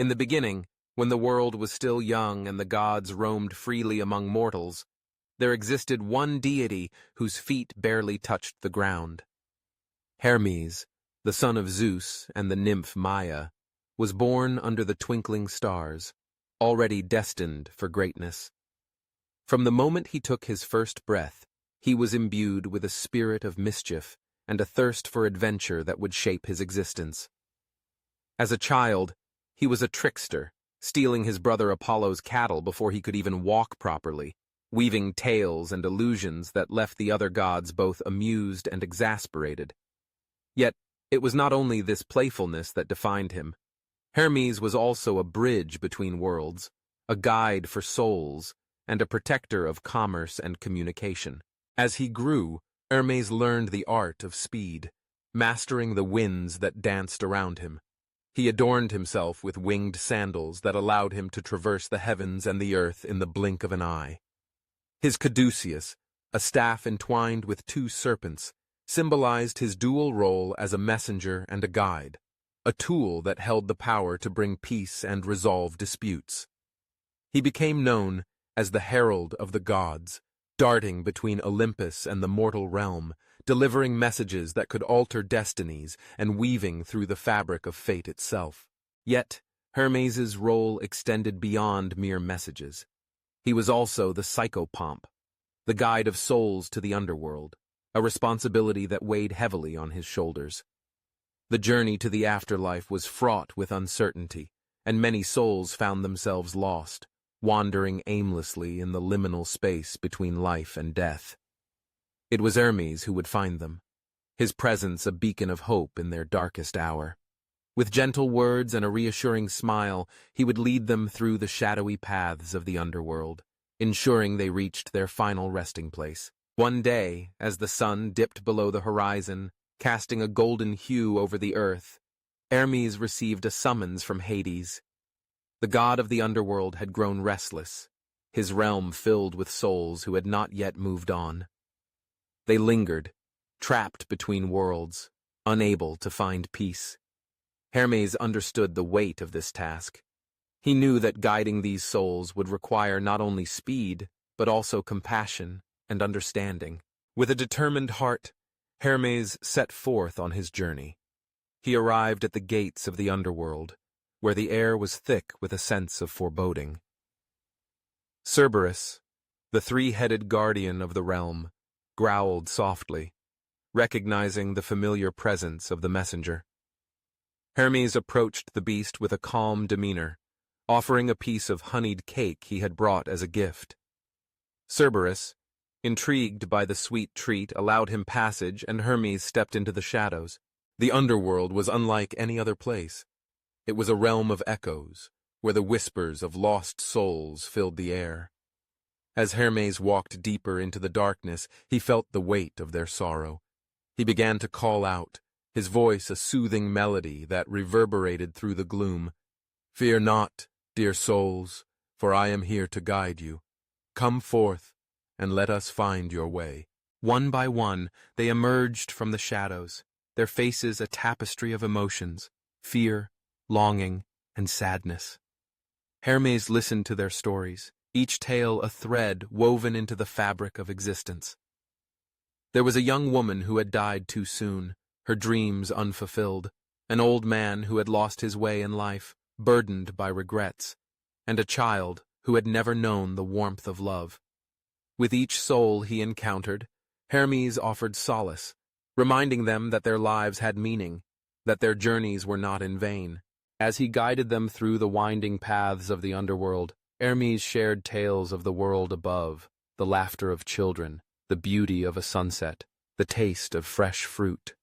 In the beginning, when the world was still young and the gods roamed freely among mortals, there existed one deity whose feet barely touched the ground. Hermes, the son of Zeus and the nymph Maia, was born under the twinkling stars, already destined for greatness. From the moment he took his first breath, he was imbued with a spirit of mischief and a thirst for adventure that would shape his existence. As a child, he was a trickster, stealing his brother Apollo's cattle before he could even walk properly, weaving tales and illusions that left the other gods both amused and exasperated. Yet, it was not only this playfulness that defined him. Hermes was also a bridge between worlds, a guide for souls, and a protector of commerce and communication. As he grew, Hermes learned the art of speed, mastering the winds that danced around him. He adorned himself with winged sandals that allowed him to traverse the heavens and the earth in the blink of an eye. His caduceus, a staff entwined with two serpents, symbolized his dual role as a messenger and a guide, a tool that held the power to bring peace and resolve disputes. He became known as the herald of the gods, darting between Olympus and the mortal realm, delivering messages that could alter destinies and weaving through the fabric of fate itself. Yet, Hermes's role extended beyond mere messages. He was also the psychopomp, the guide of souls to the underworld, a responsibility that weighed heavily on his shoulders. The journey to the afterlife was fraught with uncertainty, and many souls found themselves lost, wandering aimlessly in the liminal space between life and death. It was Hermes who would find them, his presence a beacon of hope in their darkest hour. With gentle words and a reassuring smile, he would lead them through the shadowy paths of the underworld, ensuring they reached their final resting place. One day, as the sun dipped below the horizon, casting a golden hue over the earth, Hermes received a summons from Hades. The god of the underworld had grown restless, his realm filled with souls who had not yet moved on. They lingered, trapped between worlds, unable to find peace. Hermes understood the weight of this task. He knew that guiding these souls would require not only speed, but also compassion and understanding. With a determined heart, Hermes set forth on his journey. He arrived at the gates of the underworld, where the air was thick with a sense of foreboding. Cerberus, the three-headed guardian of the realm, growled softly, recognizing the familiar presence of the messenger. Hermes approached the beast with a calm demeanor, offering a piece of honeyed cake he had brought as a gift. Cerberus, intrigued by the sweet treat, allowed him passage, and Hermes stepped into the shadows. The underworld was unlike any other place. It was a realm of echoes, where the whispers of lost souls filled the air. As Hermes walked deeper into the darkness, he felt the weight of their sorrow. He began to call out, his voice a soothing melody that reverberated through the gloom. "Fear not, dear souls, for I am here to guide you. Come forth, and let us find your way." One by one, they emerged from the shadows, their faces a tapestry of emotions, fear, longing, and sadness. Hermes listened to their stories, each tale a thread woven into the fabric of existence. There was a young woman who had died too soon, her dreams unfulfilled, an old man who had lost his way in life, burdened by regrets, and a child who had never known the warmth of love. With each soul he encountered, Hermes offered solace, reminding them that their lives had meaning, that their journeys were not in vain. As he guided them through the winding paths of the underworld, Hermes shared tales of the world above, the laughter of children, the beauty of a sunset, the taste of fresh fruit.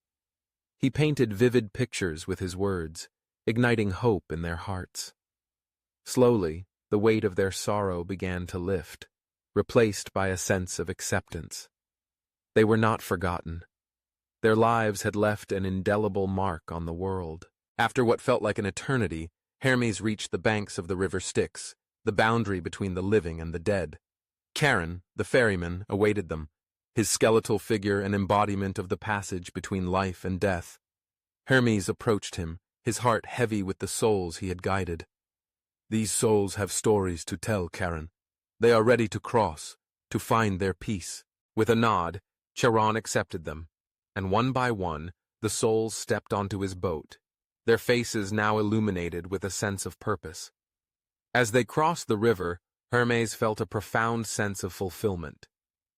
He painted vivid pictures with his words, igniting hope in their hearts. Slowly, the weight of their sorrow began to lift, replaced by a sense of acceptance. They were not forgotten. Their lives had left an indelible mark on the world. After what felt like an eternity, Hermes reached the banks of the river Styx, the boundary between the living and the dead. Charon, the ferryman, awaited them, his skeletal figure an embodiment of the passage between life and death. Hermes approached him, his heart heavy with the souls he had guided. These souls have stories to tell, Karen. They are ready to cross, to find their peace. With a nod, Charon accepted them, and one by one, the souls stepped onto his boat, their faces now illuminated with a sense of purpose. As they crossed the river, Hermes felt a profound sense of fulfillment.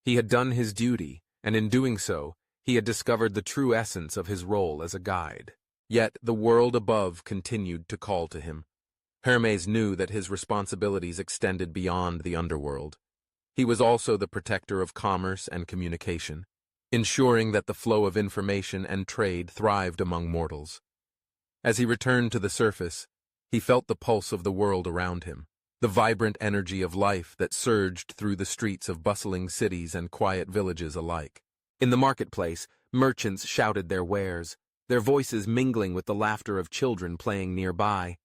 He had done his duty, and in doing so, he had discovered the true essence of his role as a guide. Yet the world above continued to call to him. Hermes knew that his responsibilities extended beyond the underworld. He was also the protector of commerce and communication, ensuring that the flow of information and trade thrived among mortals. As he returned to the surface, he felt the pulse of the world around him, the vibrant energy of life that surged through the streets of bustling cities and quiet villages alike. In the marketplace, merchants shouted their wares, their voices mingling with the laughter of children playing nearby.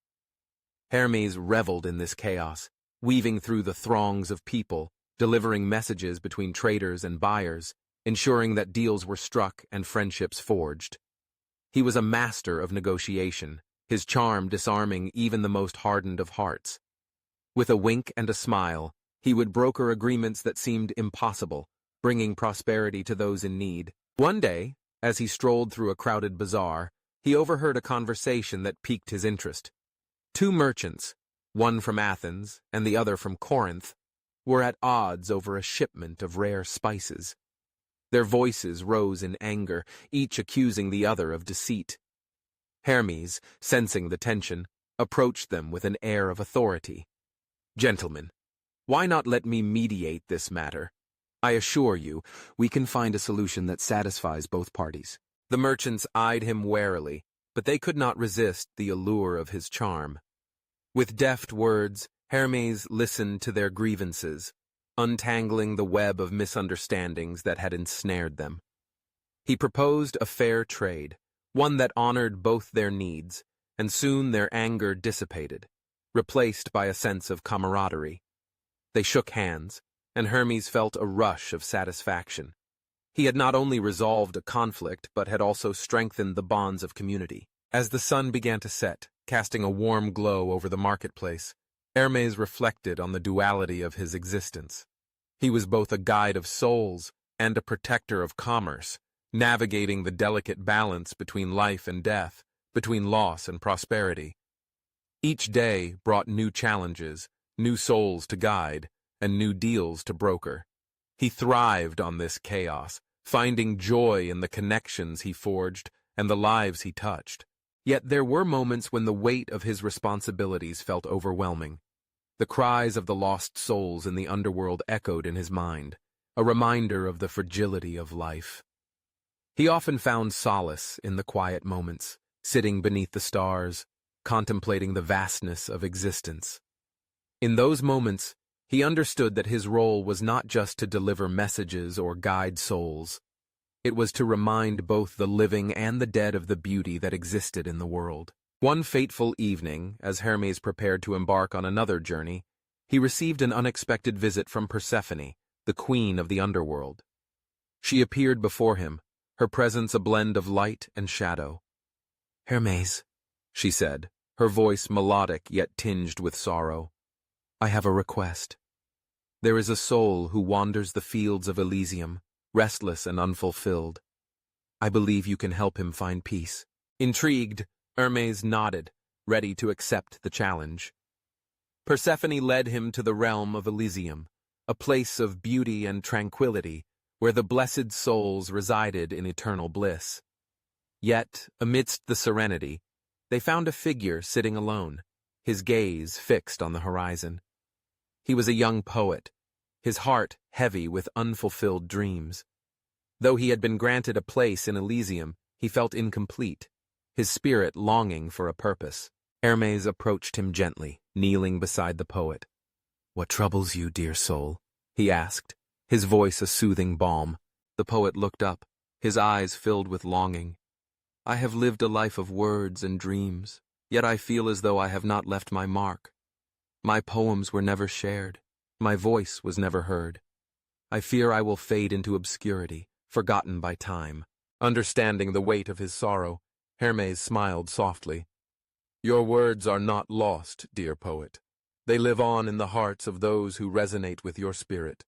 Hermes reveled in this chaos, weaving through the throngs of people, delivering messages between traders and buyers, ensuring that deals were struck and friendships forged. He was a master of negotiation, his charm disarming even the most hardened of hearts. With a wink and a smile, he would broker agreements that seemed impossible, bringing prosperity to those in need. One day, as he strolled through a crowded bazaar, he overheard a conversation that piqued his interest. Two merchants, one from Athens and the other from Corinth, were at odds over a shipment of rare spices. Their voices rose in anger, each accusing the other of deceit. Hermes, sensing the tension, approached them with an air of authority. "Gentlemen, why not let me mediate this matter? I assure you, we can find a solution that satisfies both parties." The merchants eyed him warily, but they could not resist the allure of his charm. With deft words, Hermes listened to their grievances, untangling the web of misunderstandings that had ensnared them. He proposed a fair trade, one that honored both their needs, and soon their anger dissipated, replaced by a sense of camaraderie. They shook hands, and Hermes felt a rush of satisfaction. He had not only resolved a conflict, but had also strengthened the bonds of community. As the sun began to set, casting a warm glow over the marketplace, Hermes reflected on the duality of his existence. He was both a guide of souls and a protector of commerce, navigating the delicate balance between life and death, between loss and prosperity. Each day brought new challenges, new souls to guide, and new deals to broker. He thrived on this chaos, finding joy in the connections he forged and the lives he touched. Yet there were moments when the weight of his responsibilities felt overwhelming. The cries of the lost souls in the underworld echoed in his mind, a reminder of the fragility of life. He often found solace in the quiet moments, sitting beneath the stars, contemplating the vastness of existence. In those moments, he understood that his role was not just to deliver messages or guide souls. It was to remind both the living and the dead of the beauty that existed in the world. One fateful evening, as Hermes prepared to embark on another journey, he received an unexpected visit from Persephone, the queen of the underworld. She appeared before him, her presence a blend of light and shadow. "Hermes," she said, her voice melodic yet tinged with sorrow, "I have a request. There is a soul who wanders the fields of Elysium, restless and unfulfilled. I believe you can help him find peace." Intrigued, Hermes nodded, ready to accept the challenge. Persephone led him to the realm of Elysium, a place of beauty and tranquility, where the blessed souls resided in eternal bliss. Yet, amidst the serenity, they found a figure sitting alone, his gaze fixed on the horizon. He was a young poet, his heart heavy with unfulfilled dreams. Though he had been granted a place in Elysium, he felt incomplete, his spirit longing for a purpose. Hermes approached him gently, kneeling beside the poet. "What troubles you, dear soul?" he asked, his voice a soothing balm. The poet looked up, his eyes filled with longing. "I have lived a life of words and dreams, yet I feel as though I have not left my mark. My poems were never shared, my voice was never heard. I fear I will fade into obscurity, forgotten by time." Understanding the weight of his sorrow, Hermes smiled softly. "Your words are not lost, dear poet. They live on in the hearts of those who resonate with your spirit.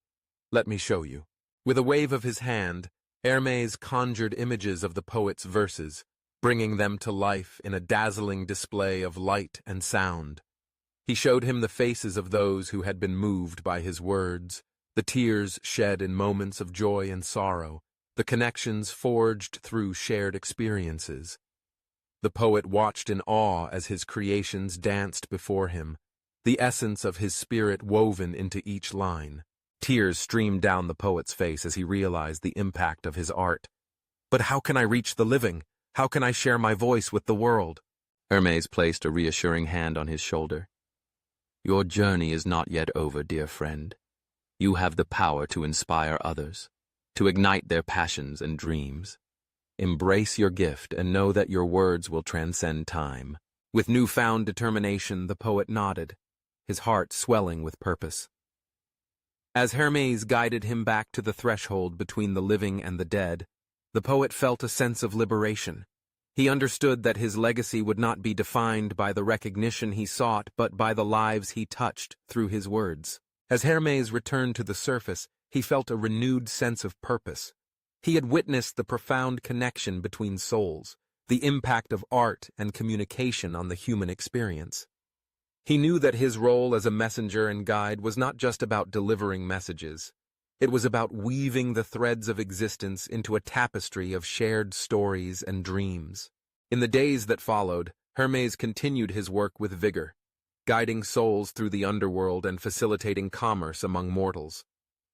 Let me show you. With a wave of his hand, Hermes conjured images of the poet's verses, bringing them to life in a dazzling display of light and sound. He showed him the faces of those who had been moved by his words, the tears shed in moments of joy and sorrow, the connections forged through shared experiences. The poet watched in awe as his creations danced before him, the essence of his spirit woven into each line. Tears streamed down the poet's face as he realized the impact of his art. But how can I reach the living? How can I share my voice with the world? Hermes placed a reassuring hand on his shoulder. Your journey is not yet over, dear friend. You have the power to inspire others, to ignite their passions and dreams. Embrace your gift and know that your words will transcend time. With newfound determination, the poet nodded, his heart swelling with purpose. As Hermes guided him back to the threshold between the living and the dead, the poet felt a sense of liberation. He understood that his legacy would not be defined by the recognition he sought, but by the lives he touched through his words. As Hermes returned to the surface, he felt a renewed sense of purpose. He had witnessed the profound connection between souls, the impact of art and communication on the human experience. He knew that his role as a messenger and guide was not just about delivering messages. It was about weaving the threads of existence into a tapestry of shared stories and dreams. In the days that followed, Hermes continued his work with vigor, guiding souls through the underworld and facilitating commerce among mortals.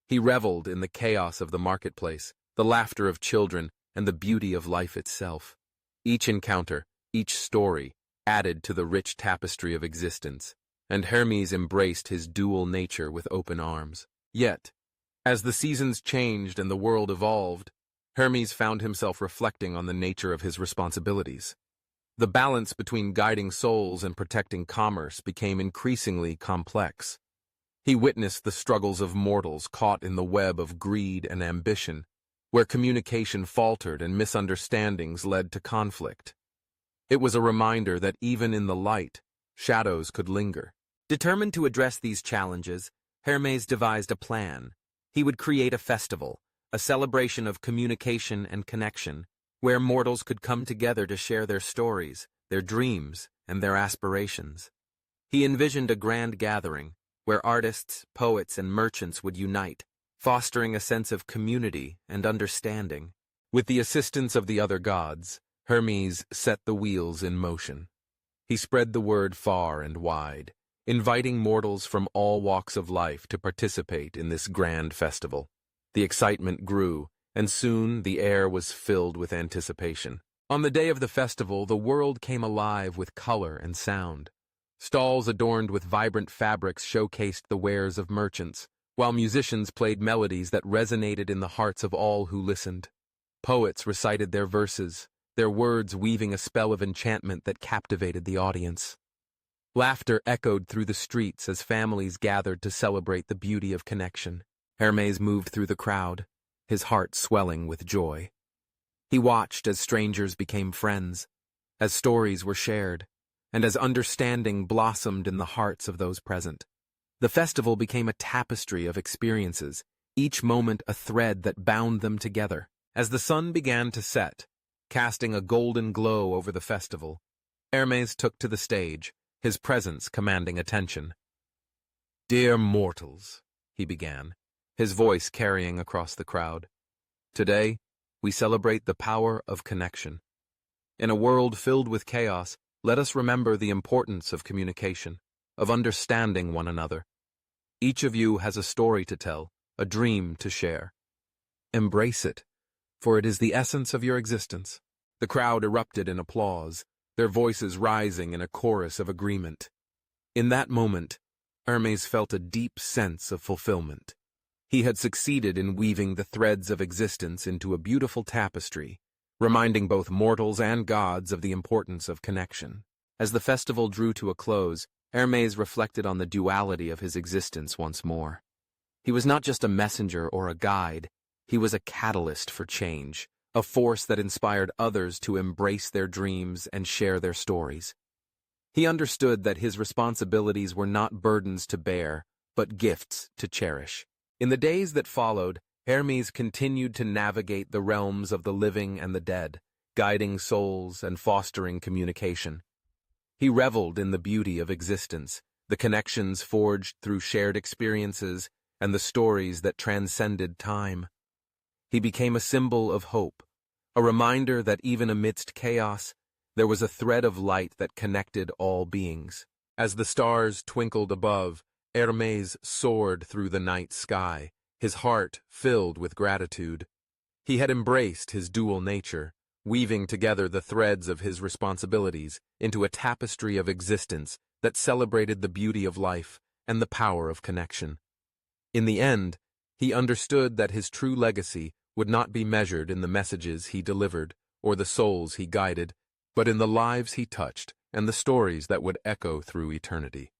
He reveled in the chaos of the marketplace, the laughter of children, and the beauty of life itself. Each encounter, each story, added to the rich tapestry of existence, and Hermes embraced his dual nature with open arms. Yet, as the seasons changed and the world evolved, Hermes found himself reflecting on the nature of his responsibilities. The balance between guiding souls and protecting commerce became increasingly complex. He witnessed the struggles of mortals caught in the web of greed and ambition, where communication faltered and misunderstandings led to conflict. It was a reminder that even in the light, shadows could linger. Determined to address these challenges, Hermes devised a plan. He would create a festival, a celebration of communication and connection, where mortals could come together to share their stories, their dreams, and their aspirations. He envisioned a grand gathering, where artists, poets, and merchants would unite, fostering a sense of community and understanding. With the assistance of the other gods, Hermes set the wheels in motion. He spread the word far and wide, inviting mortals from all walks of life to participate in this grand festival. The excitement grew, and soon the air was filled with anticipation. On the day of the festival, the world came alive with color and sound. Stalls adorned with vibrant fabrics showcased the wares of merchants, while musicians played melodies that resonated in the hearts of all who listened. Poets recited their verses, their words weaving a spell of enchantment that captivated the audience. Laughter echoed through the streets as families gathered to celebrate the beauty of connection. Hermes moved through the crowd, his heart swelling with joy. He watched as strangers became friends, as stories were shared, and as understanding blossomed in the hearts of those present. The festival became a tapestry of experiences, each moment a thread that bound them together. As the sun began to set, casting a golden glow over the festival, Hermes took to the stage, his presence commanding attention. "Dear mortals," he began, his voice carrying across the crowd. "Today, we celebrate the power of connection. In a world filled with chaos, let us remember the importance of communication, of understanding one another. Each of you has a story to tell, a dream to share. Embrace it, for it is the essence of your existence." The crowd erupted in applause, their voices rising in a chorus of agreement. In that moment, Hermes felt a deep sense of fulfillment. He had succeeded in weaving the threads of existence into a beautiful tapestry, reminding both mortals and gods of the importance of connection. As the festival drew to a close, Hermes reflected on the duality of his existence once more. He was not just a messenger or a guide, he was a catalyst for change, a force that inspired others to embrace their dreams and share their stories. He understood that his responsibilities were not burdens to bear, but gifts to cherish. In the days that followed, Hermes continued to navigate the realms of the living and the dead, guiding souls and fostering communication. He reveled in the beauty of existence, the connections forged through shared experiences, and the stories that transcended time. He became a symbol of hope, a reminder that even amidst chaos, there was a thread of light that connected all beings. As the stars twinkled above, Hermes soared through the night sky, his heart filled with gratitude. He had embraced his dual nature, weaving together the threads of his responsibilities into a tapestry of existence that celebrated the beauty of life and the power of connection. In the end, he understood that his true legacy would not be measured in the messages he delivered or the souls he guided, but in the lives he touched and the stories that would echo through eternity.